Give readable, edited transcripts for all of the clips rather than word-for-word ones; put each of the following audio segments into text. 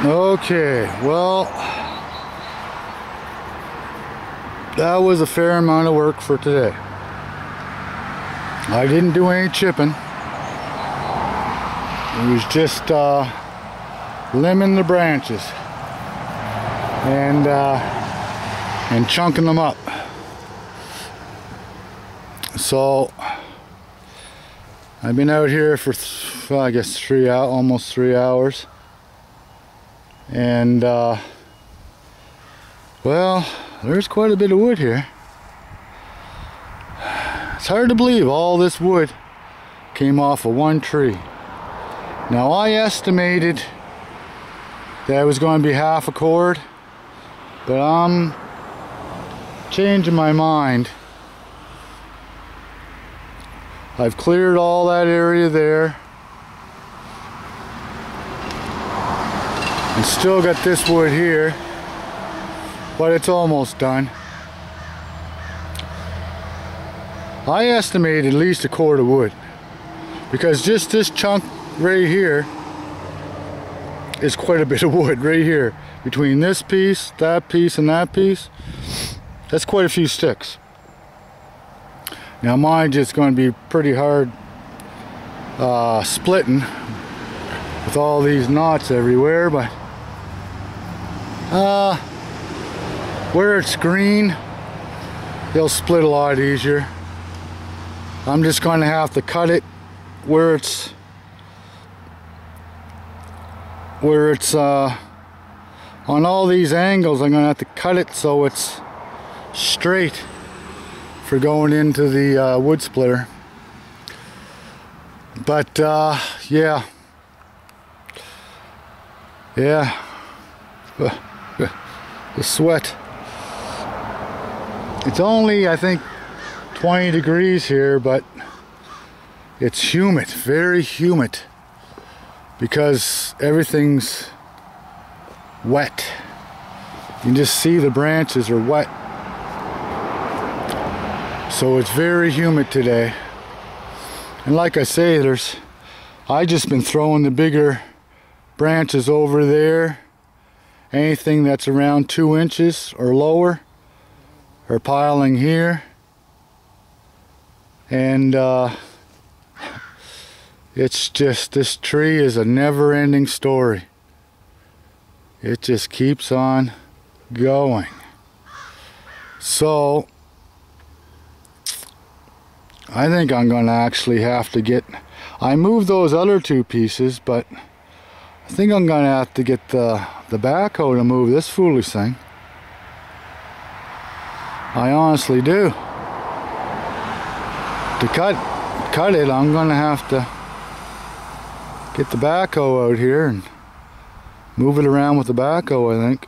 Okay, well, that was a fair amount of work for today. I didn't do any chipping. It was just limbing the branches and chunking them up. So I've been out here for I guess almost 3 hours. And well, there's quite a bit of wood here. It's hard to believe all this wood came off of one tree. Now I estimated that it was going to be half a cord, but I'm changing my mind. I've cleared all that area there. And still got this wood here, but it's almost done. I estimate at least a cord of wood, because just this chunk right here is quite a bit of wood right here. Between this piece, that piece, and that piece, that's quite a few sticks. Now mine just going to be pretty hard splitting with all these knots everywhere, but where it's green, they'll split a lot easier. I'm just going to have to cut it where it's on all these angles. I'm going to have to cut it so it's straight for going into the wood splitter. But yeah, the sweat. It's only, I think, 20 degrees here, but it's humid, very humid, because everything's wet. You can just see the branches are wet. So it's very humid today. And like I say, I just been throwing the bigger branches over there. Anything that's around 2 inches or lower are piling here. And it's just, this tree is a never-ending story. It just keeps on going. So I think I'm going to actually have to I moved those other 2 pieces, but I think I'm going to have to get the backhoe to move this foolish thing. I honestly do. To cut it, I'm going to have to get the backhoe out here and move it around with the backhoe, I think.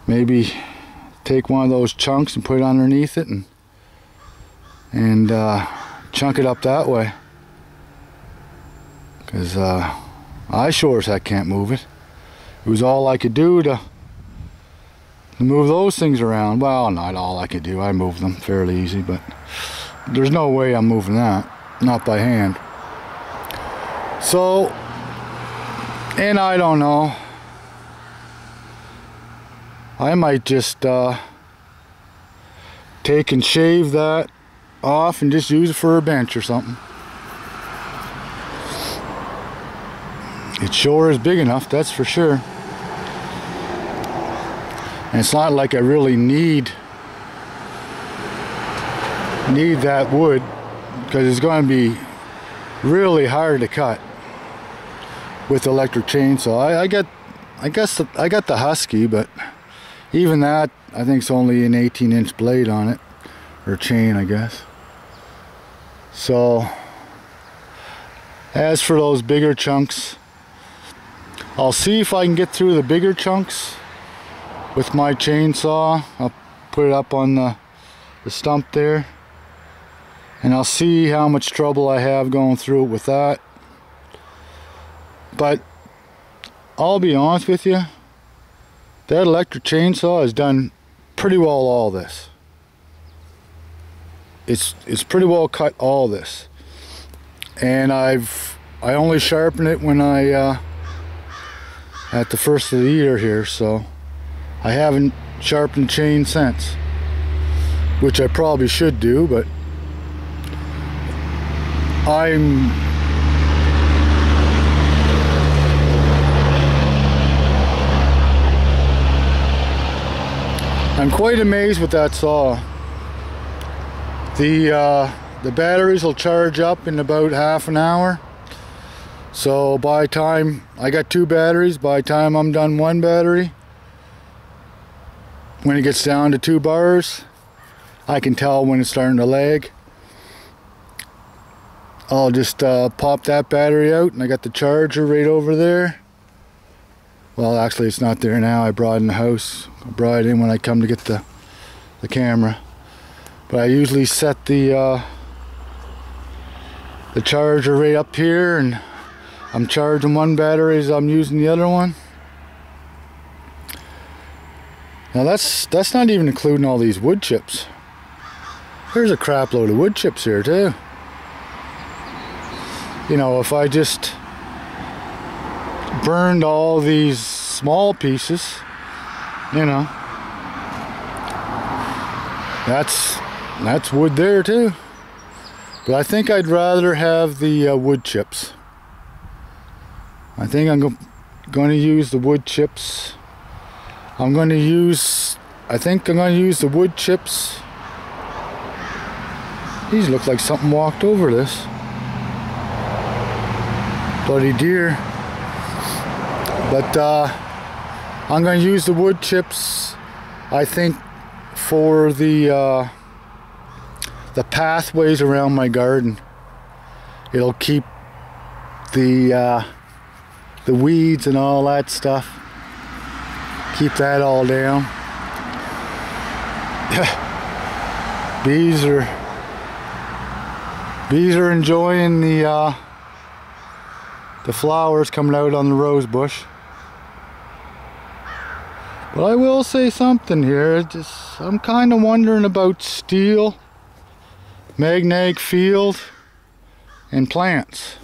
Maybe take one of those chunks and put it underneath it and chunk it up that way. Because I sure as heck can't move it. It was all I could do to move those things around. Well, not all I could do. I moved them fairly easy, but there's no way I'm moving that. Not by hand. So, and I don't know. I might just take and shave that off and just use it for a bench or something. It sure is big enough, that's for sure. And it's not like I really need that wood, because it's going to be really hard to cut with electric chainsaw. I got the Husky, but even that I think it's only an 18-inch blade on it, or chain, I guess. So as for those bigger chunks, I'll see if I can get through the bigger chunks with my chainsaw. I'll put it up on the stump there, and I'll see how much trouble I have going through it with that. But I'll be honest with you, that electric chainsaw has done pretty well all this. It's pretty well cut all this, and I only sharpen it when I at the first of the year here, so I haven't sharpened chain since, which I probably should do, but I'm quite amazed with that saw. The batteries will charge up in about half an hour. So by the time I got 2 batteries, by the time I'm done 1 battery, when it gets down to 2 bars, I can tell when it's starting to lag. I'll just pop that battery out, and I got the charger right over there. Well, actually it's not there now. I brought it in the house. I brought it in when I come to get the camera. But I usually set the charger right up here, and I'm charging 1 battery as I'm using the other one. Now that's not even including all these wood chips. There's a crap load of wood chips here too. You know, if I just burned all these small pieces, you know, that's wood there too. But I think I'd rather have the wood chips. I think I'm going to use the wood chips. I think I'm going to use the wood chips. These look like something walked over this. Bloody deer. But I'm going to use the wood chips, I think, for the pathways around my garden. It'll keep the weeds and all that stuff. Keep that all down. Bees are enjoying the flowers coming out on the rose bush. But I will say something here. I'm kind of wondering about steel, Mag-Nag Field, and plants.